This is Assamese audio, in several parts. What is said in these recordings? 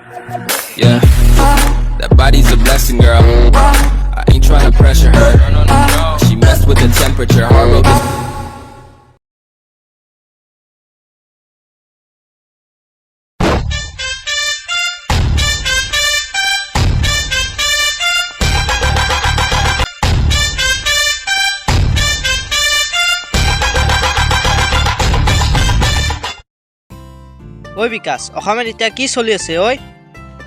Yeah, that body's a blessing, girl. I ain't trying to pressure her. She messed with the temperature. Heart broke this. ঐ বিকাশ অসমত এতিয়া কি চলি আছে ঐ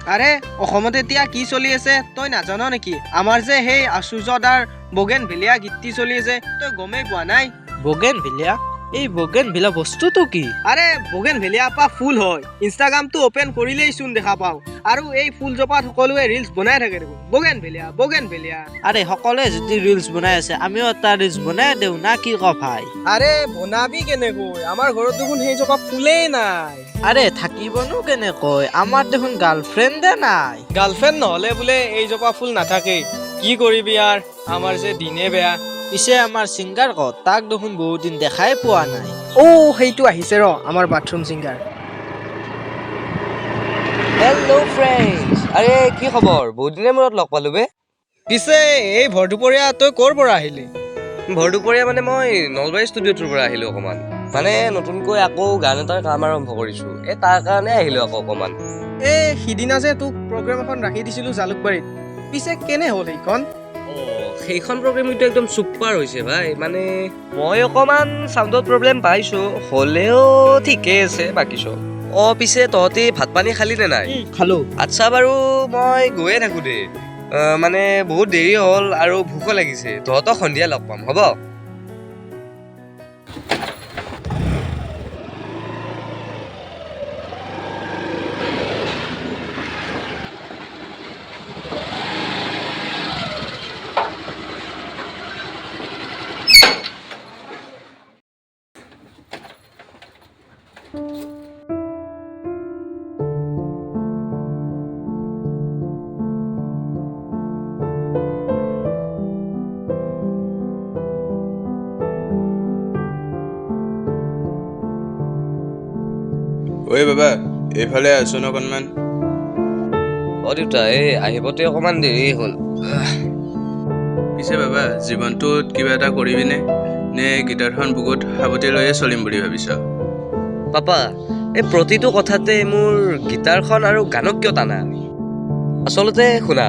আৰে অসমত এতিয়া কি চলি আছে তই নাজান নেকি আমাৰ যে সেই আশুজদাৰ বগেনভিলিয়া গীতটি চলি আছে তই গমেই পোৱা নাই বগেনভিলিয়া এই বগেনভিলিয়া বস্তুটো কি আৰে বগেনভিলিয়া পা ফুল হয় ইনষ্টাগ্ৰামটো অপেন কৰিলেই চোন দেখা পাওঁ আৰু এই ফুলজোপাত সকলোৱে ৰিলছ বনাই থাকে দেখোন বগেনভিলিয়া আৰে সকলোৱে যদি ৰিলছ বনাই আছে আমিও এটা ৰিলছ বনাই দেও না কি ক ভাই আৰে বনাবি কেনেকৈ আমাৰ ঘৰত দেখোন সেই জোপা ফুলেই নাই আৰে থাকিবনো কেনেকৈ আমাৰ দেখোন গাৰ্লফ্ৰেণ্ডে নাই গাৰ্লফ্ৰেণ্ড নহ'লে বোলে এই জোপা ফুল নাথাকেই কি কৰিবি ইয়াৰ আমাৰ যে দিনে বেয়া পিছে আমাৰ ছিংগাৰ ক'ত তাক দেখোন বহুত দিন দেখাই পোৱা নাই সেইটো আহিছে ৰ আমাৰ বাথৰুম ছিংগাৰ হেল্ল' ফ্ৰেণ্ডছ আৰে কি খবৰ বহুত দিনৰ মূৰত লগ পালোঁ বে পিছে এই ভৰ দুপৰীয়া তই ক'ৰ পৰা আহিলি ভৰ দুপৰীয়া মানে মই নলবাৰী ষ্টুডিঅ'টোৰ পৰা আহিলোঁ অকণমান মানে নতুনকৈ আকৌ গান এটাৰ কাম আৰম্ভ কৰিছোঁ তাৰ কাৰণে আহিলোঁ আকৌ অকণমান সিদিনা যে তোক প্ৰগ্ৰেম এখন ৰাখি দিছিলোঁ জালুকবাৰীত পিছে কেনে হ'ল সেইখন সেইখন প্ৰগ্ৰেম কিন্তু একদম ছুপাৰ হৈছে ভাই মানে মই অকণমান চাউণ্ডৰ প্ৰব্লেম পাইছোঁ হ'লেও ঠিকেই আছে বাকী চব পিছে তহঁতি ভাত পানী খালি নে নাই খালো আচ্ছা বাৰু মই গৈয়ে থাকোঁ দেই মানে বহুত দেৰি হ'ল আৰু ভোকো লাগিছে তহঁতক সন্ধিয়া লগ পাম হ'ব ঐ বাবা এইফালে আছোন অকণমান দেউতা এই আহিবতে অকণমান দেৰি হ'ল পিছে বাবা জীৱনটোত কিবা এটা কৰিবিনে নে গীটাৰখন বুকুত সাৱটি লৈয়ে চলিম বুলি ভাবিছ পাপা এই প্ৰতিটো কথাতে মোৰ গীটাৰখন আৰু গানক কিয় টানা আচলতে শুনা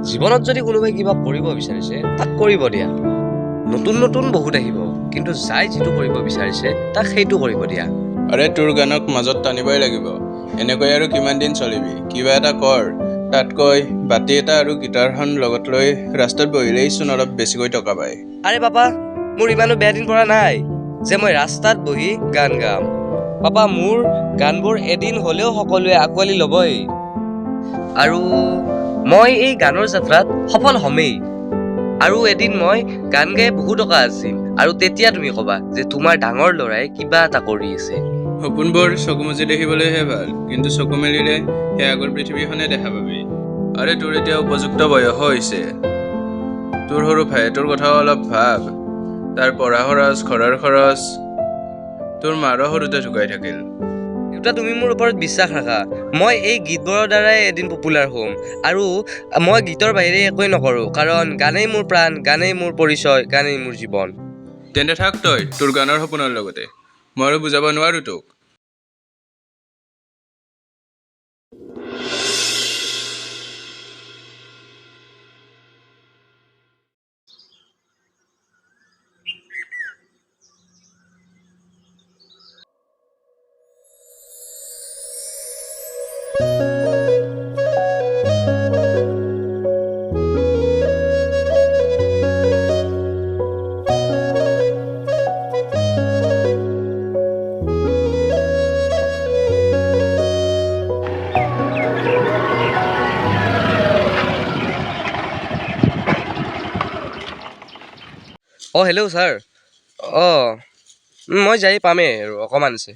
জীৱনত যদি কোনোবাই কিবা কৰিব বিচাৰিছে তাক কৰিব দিয়া নতুন নতুন বহুত আহিব কিন্তু যাই যিটো কৰিব বিচাৰিছে তাক সেইটো কৰিব দিয়া আৰে তোৰ গানক মাজত টানিবই লাগিব এনেকৈ আৰু কিমান দিন চলিবি কিবা এটা কৰ তাতকৈ বাতি এটা আৰু গীটাৰখন লগত লৈ ৰাস্তাত বহিলেইচোন অলপ বেছিকৈ টকা পায় আৰে পাপা মোৰ ইমানো বেয়া দিন পৰা নাই যে মই ৰাস্তাত বহি গান গাম পাপা মোৰ গানবোৰ এদিন হ'লেও সকলোৱে আঁকোৱালি ল'বই আৰু মই এই গানৰ যাত্ৰাত সফল হ'মেই আৰু এদিন মই গান গাই বহু টকা আছিল আৰু তেতিয়া তুমি ক'বা যে তোমাৰ ডাঙৰ ল'ৰাই কিবা এটা কৰি আছে সপোনবোৰ চকু মুজি দেখিবলৈহে ভাল কিন্তু চকু মেলিলে সেই আগৰ পৃথিৱীখনে দেখা পাবি আৰে তোৰ এতিয়া উপযুক্ত বয়স হৈছে তোৰ সৰু ভাইটোৰ কথাও অলপ ভাব তাৰ পঢ়া খৰচ ঘৰৰ খৰচ তোৰ মাৰো সৰুতে ঢুকাই থাকিল দেউতা তুমি মোৰ ওপৰত বিশ্বাস ৰাখা মই এই গীতবোৰৰ দ্বাৰাই এদিন পপুলাৰ হ'ম আৰু মই গীতৰ বাহিৰে একোৱে নকৰোঁ কাৰণ গানেই মোৰ প্ৰাণ গানেই মোৰ পৰিচয় গানেই মোৰ জীৱন তেন্তে থাক তই তোৰ গানৰ সপোনৰ লগতে মই আৰু বুজাব নোৱাৰো তোক হেল্ল' ছাৰ মই যাই পামেই আৰু অকণমান আছে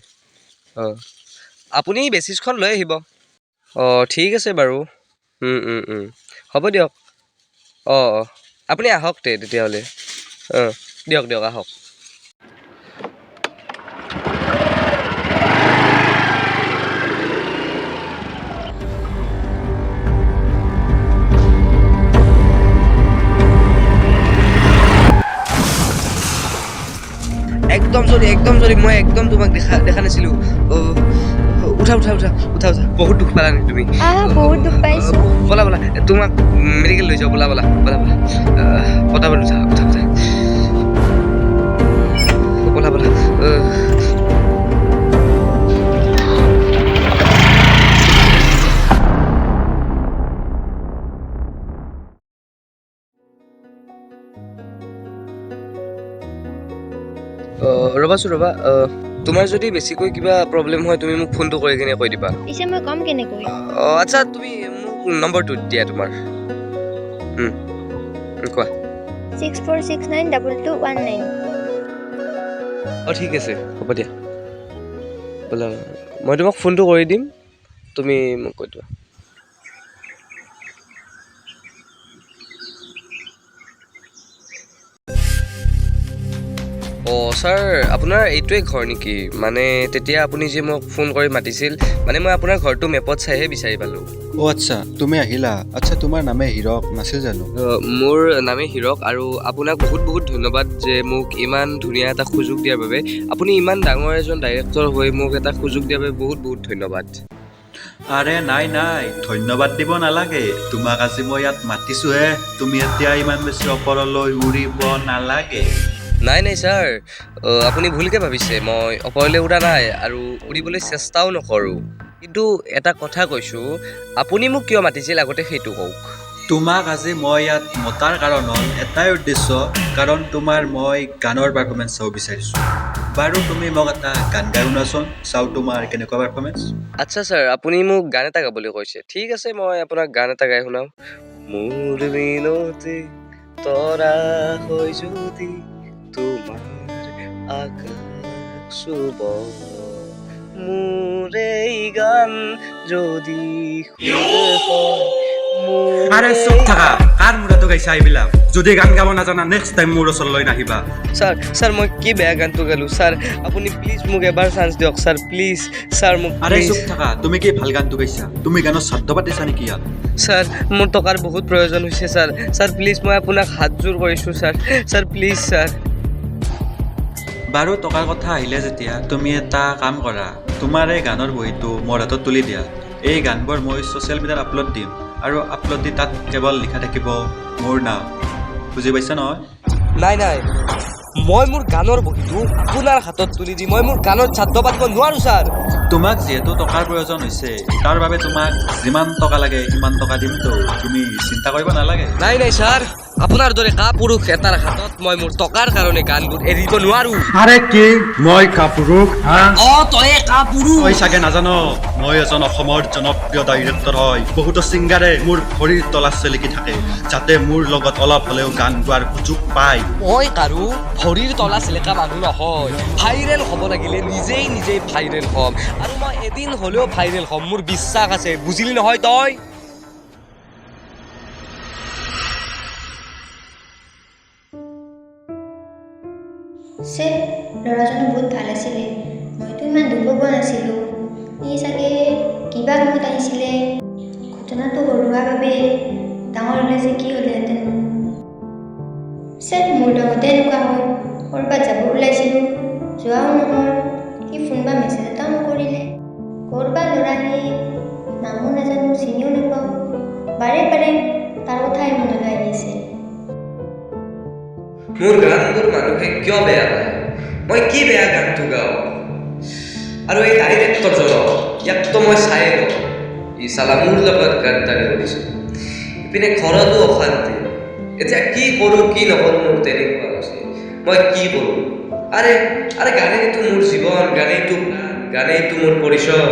আপুনি বেচিছখন লৈ আহিব ঠিক আছে বাৰু হ'ব দিয়ক আপুনি আহক তেতিয়াহ'লে দিয়ক আহক একদম চৰি মই একদম তোমাক দেখা নাছিলোঁ উঠা উঠা উঠা উঠা উঠা বহুত দুখ পালা নেকি তুমি বহুত দুখ পাইছোঁ ব'লা ব'লা তোমাক মেডিকেল লৈ যাওঁ ব'লা ব'লা ব'লা ব'লা পটাপট উঠা উঠা উঠা ব'লা ব'লা ৰ'বাচোন ৰ'বা তোমাৰ যদি বেছিকৈ কিবা প্ৰব্লেম হয় তুমি মোক ফোনটো কৰি কিনে কৈ দিবা পিছে মই ক'ম কেনেকৈ আচ্ছা তুমি মোক নম্বৰটো দিয়া তোমাৰ কোৱা 64692219 ঠিক আছে হ'ব দিয়া বোলা মই তোমাক ফোনটো কৰি দিম তুমি মোক কৈ দিবা ছাৰ আপোনাৰ এইটোৱে ঘৰ নেকি মানে তেতিয়া আপুনি যে মোক ফোন কৰি মাতিছিল মানে মই আপোনাৰ ঘৰটো মেপত চাইহে বিচাৰি পালোঁ আচ্ছা তুমি আহিলা আচ্ছা তোমাৰ নামে হীৰক নাছিল জানো মোৰ নামে হীৰক আৰু আপোনাক বহুত বহুত ধন্যবাদ যে মোক ইমান ধুনীয়া এটা সুযোগ দিয়াৰ বাবে আপুনি ইমান ডাঙৰ এজন ডাইৰেক্টৰ হৈ মোক এটা সুযোগ দিয়াৰ বাবে বহুত বহুত ধন্যবাদ আৰে নাই ধন্যবাদ দিব নালাগে তোমাক আজি মই ইয়াত মাতিছোহে তুমি এতিয়া ইমান বেছি ওপৰলৈ উৰিব নালাগে নাই ছাৰ আপুনি ভুলকৈ ভাবিছে মই ওপৰলৈ উৰা নাই আৰু উৰিবলৈ চেষ্টাও নকৰোঁ কিন্তু এটা কথা কৈছোঁ আপুনি মোক কিয় মাতিছিল আগতে সেইটো কওক তোমাক আজি মই ইয়াত মতাৰ কাৰণ হ'ল এটাই উদ্দেশ্য কাৰণ তোমাৰ মই গানৰ পাৰফৰ্মেঞ্চ চাব বিচাৰিছোঁ বাৰু তুমি মোক এটা গান গাই শুনাচোন চাওঁ তোমাৰ কেনেকুৱা পাৰফৰ্মেঞ্চ আচ্ছা ছাৰ আপুনি মোক গান এটা গাবলৈ কৈছে ঠিক আছে মই আপোনাক গান এটা গাই শুনাওঁ মোৰ মিনতি তৰা হৈ যদি তোমাৰ আকাশ চুব মোৰ এই গান যদি আৰে চুপ থাকা কাৰ মূৰতো গাইছা এইবিলাক যদি গান গাব নাজানা নেক্সট টাইম মোৰ ওচৰলৈ নাহিবা ছাৰ মই কি বেয়া গানটো গালোঁ ছাৰ আপুনি প্লিজ মোক এবাৰ চান্স দিয়ক ছাৰ প্লিজ ছাৰ মোক আৰে চুপ থাকা তুমি কি ভাল গানটো গাইছা তুমি গানত শব্দ পাতিছা নেকি ইয়াত ছাৰ মোৰ টকাৰ বহুত প্ৰয়োজন হৈছে ছাৰ প্লিজ মই আপোনাক হাতযোৰ কৰিছোঁ ছাৰ প্লিজ ছাৰ বাৰু টকাৰ কথা আহিলে যেতিয়া তুমি এটা কাম কৰা তোমাৰ এই গানৰ বহীটো মোৰ হাতত তুলি দিয়া এই গানবোৰ মই ছ'চিয়েল মিডিয়াত আপলোড দিম আৰু আপলোড দি তাত কেৱল লিখা থাকিব মোৰ নাম বুজি পাইছা নহয় নাই মই মোৰ গানৰ বহীটো আপোনাৰ হাতত তুলি দি মই মোৰ গানত ছাত্ৰ পাতিব নোৱাৰোঁ ছাৰ তোমাক যিহেতু টকাৰ প্ৰয়োজন হৈছে তাৰ বাবে তোমাক যিমান টকা লাগে সিমান টকা দিমতো তুমি চিন্তা কৰিব নালাগে নাই ছাৰ আপোনাৰ দৰে কাপুৰুষ এটাৰ হাতত মই মোৰ টকাৰ কাৰণে গানবোৰ এৰিব নোৱাৰোঁ আৰে কি মই কাপুৰুষ তই কাপুৰুষ মই চাগে নাজানো মই এজন অসমৰ জনপ্ৰিয় ডাইৰেক্টৰ হয় বহুতো ছিংগাৰে মোৰ ভৰিৰ তলাত চেলেকি থাকে যাতে মোৰ লগত অলপ হ'লেও গান গোৱাৰ সুযোগ পায় মই কাৰো ভৰিৰ তলা চেলেকা মানুহ নহয় ভাইৰেল হ'ব লাগিলে নিজেই ভাইৰেল হ'ম আৰু মই এদিন হ'লেও ভাইৰেল হ'ম মোৰ বিশ্বাস আছে বুজিলি নহয় তই ল'ৰাজনো বহুত ভাল আছিলে মইতো ইমান দুখ পোৱা নাছিলোঁ ই চাগে কিবা কামত আহিছিলে ঘটনাটো সৰুৱাৰ বাবে ডাঙৰ হ'লে যে কি হ'লেহেঁতেন মোৰ লগতে এনেকুৱা হ'ল ক'ৰবাত যাব ওলাইছিলোঁ যোৱাও নহ'ল সি ফোন বা মেছেজ এটাও নকৰিলে ক'ৰবাত ল'ৰা সি নামো নাজানো চিনিও নাপাওঁ বাৰে তাৰ কথাই মনলৈ আহি আছে মোৰ গানবোৰ মানুহে কিয় বেয়া পায় মই কি বেয়া গানটো গাওঁ আৰু এই ডাইৰেক্টৰজনক ইয়াকতো মই চাই লওঁ ই চালা মোৰ লগত গাদ্দাৰী কৰিছে ইপিনে ঘৰতো অশান্তি এতিয়া কি কৰোঁ কি নকৰোঁ মোৰ তেনেকুৱা হৈছে মই কি কৰোঁ আৰে গানেইতো মোৰ জীৱন গানেইতো মোৰ পৰিচয়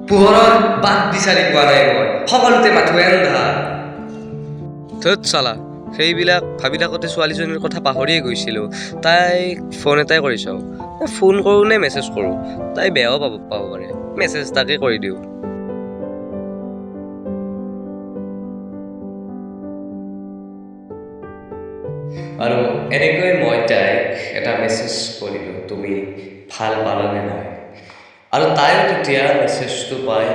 পোহৰৰ বাট বিচাৰি পোৱা নাই মই সকলোতে মাথো এন্ধাৰ ধুত চালা সেইবিলাক ভাবি থাকোঁতে ছোৱালীজনীৰ কথা পাহৰিয়ে গৈছিলোঁ তাইক ফোন এটাই কৰি চাওঁ ফোন কৰোঁ নে মেছেজ কৰোঁ তাই বেয়াও পাব পাৰে মেছেজ তাকে কৰি দিওঁ আৰু এনেকৈ মই তাইক এটা মেছেজ কৰিলোঁ তুমি ভাল পালানে নাই আৰু তাইও তেতিয়া মেছেজটো পাই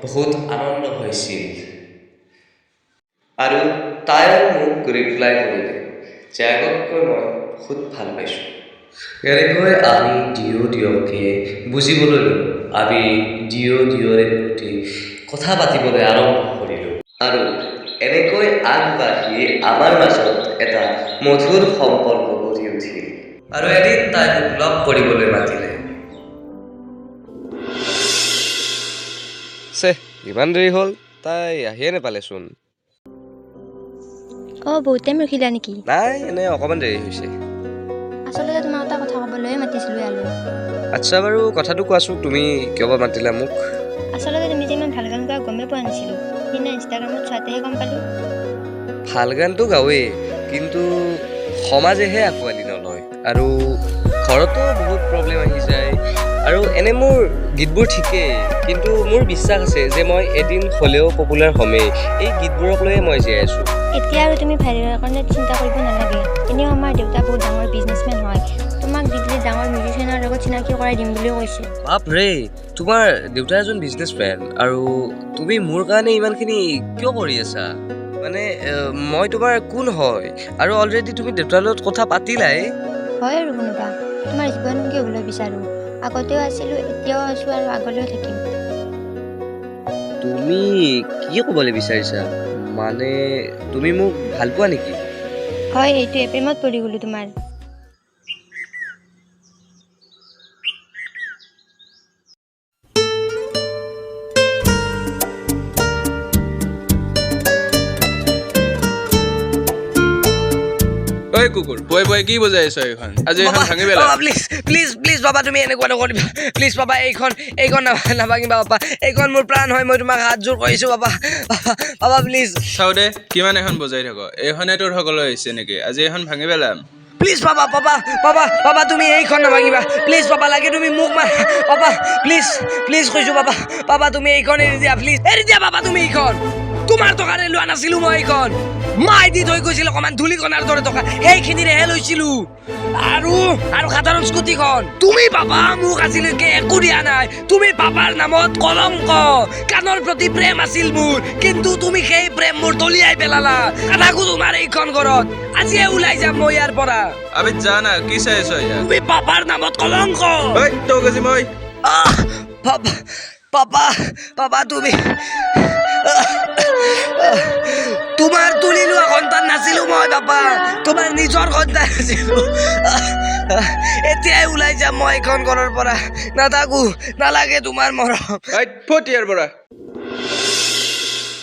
বহুত আনন্দ হৈছিল আৰু তাইও মোক ৰিপ্লাই কৰিলে যে আগতকৈ মই বহুত ভাল পাইছোঁ এনেকৈ আমি দিয়কে বুজিবলৈ ল'লোঁ। আমি দিয়ৰে প্ৰতি কথা পাতিবলৈ আৰম্ভ কৰিলোঁ আৰু এনেকৈ আগবাঢ়ি আমাৰ মাজত এটা মধুৰ সম্পৰ্ক গঢ়ি উঠিল। আৰু এদিন তাই মোক লগ কৰিবলৈ মাতিলে। ইমান দেৰি হ'ল, তাই আহিয়ে নাপালেচোন। অঁ বহুত টাইম ৰখিলা নেকি? নাই, এনে অকণমান দেৰি হৈছে। আচলতে তোমাক এটা কথা ক'বলৈহে মাতিছিলোঁ ইয়ালৈ। আচ্ছা বাৰু, কথাটো কোৱাচোন, তুমি কিয় বা মাতিলা মোক? আচলতে তুমি যে ইমান ভাল গান গোৱা গমেই পোৱা নাছিলোঁ। সিদিনা ইনষ্টাগ্ৰামত চোৱাতেহে গম পালোঁ। ভাল গানটো গাওঁৱেই, কিন্তু সমাজেহে আঁকোৱালি নলয়। আৰু ঘৰতো বহুত প্ৰব্লেম আহি যায়। আৰু এনে মোৰ গীতবোৰ ঠিকেই, কিন্তু মোৰ বিশ্বাস আছে যে মই এদিন হ'লেও পপুলাৰ হ'মেই। এই গীতবোৰক লৈয়ে মই জীয়াই আছোঁ। এতিয়া আৰু তুমি ভাইৰেলৰ কাৰণে চিন্তা কৰিব নালাগে। এনেও আমাৰ দেউতা বহুত ডাঙৰ বিজনেছমেন হয়। তোমাক দিল্লীৰ ডাঙৰ মিউজিচিয়ানৰ লগত চিনাকি কৰাই দিম বুলিও কৈছে। বাপৰে, তোমাৰ দেউতা এজন বিজনেছমেন আৰু তুমি মোৰ কাৰণে ইমানখিনি কিয় কৰি আছা? মানে মই তোমাৰ কোন হয়? আৰু অলৰেডি তুমি দেউতাৰ লগত কথা পাতিলাই। হয় আৰু কোনোবা তোমাৰ জীৱনকে হ'বলৈ বিচাৰোঁ। আগতেও আছিলোঁ, এতিয়াও আছোঁ আৰু আগলৈও থাকিম। তুমি কি ক'বলৈ বিচাৰিছা? মানে তুমি মোক ভাল পোৱা নেকি? হয়, এইটোৱে প্ৰেমত পৰি গ'লোঁ তোমাৰ। ঐ কুকুৰ, পুৱাই কি বজাই আছ এইখন? আজি এইখন ভাঙি পেলা। প্লিজ বাবা, তুমি এনেকুৱা নকৰিবা। প্লিজ বাবা, এইখন নাভাঙিবা বাবা। এইখন মোৰ প্ৰাণ হয়, মই তোমাক হাত জোৰ কৰিছোঁ বাবা। বাবা প্লিজ। চাও দে, কিমান এখন বজাই থাক। এইখনে তোৰ সকলো আহিছে নেকি? আজি এখন ভাঙি পেলাম। প্লিজ বাবা, তুমি এইখন নাভাঙিবা। প্লিজ বাবা, লাগে তুমি মোক বাবা, প্লিজ কৈছোঁ বাবা, তুমি এইখন এৰি দিয়া, প্লিজ এৰি দিয়া বাবা। তুমি এইখন তোমাৰ টকাৰে লোৱা নাছিলো, মই এইখন মাই দি থৈ গৈছিল অকণমান ধূলিকণাৰ দৰে টকা, সেইখিনিৰেহে লৈছিলো। আৰু সাধাৰণ স্কুটিখন তুমি বাবা মোক আজিলৈকে একো দিয়া নাই। তুমি বাবাৰ নামত কলংক। কাণৰ প্ৰতি প্ৰেম আছিল মোৰ, কিন্তু তুমি সেই প্ৰেম মোৰ দলিয়াই পেলালা। নাথাকো তোমাৰ এইখন ঘৰত, আজিয়ে ওলাই যাম মই ইয়াৰ পৰা। আবে যা না, কি চাই আছ ইয়াত? তুমি বাবাৰ নামত কলংক। ঐ তোক আজি মই পাপা তুমি তোমাৰ তুলি লোৱা সন্তান নাছিলো মই বাপা, তোমাৰ নিজৰ সন্তান আছিলো। এতিয়াই ওলাই যাম মই এইখন ঘৰৰ পৰা, নাথাকো, নালাগে তোমাৰ মৰম। ফুট ইয়াৰ পৰা।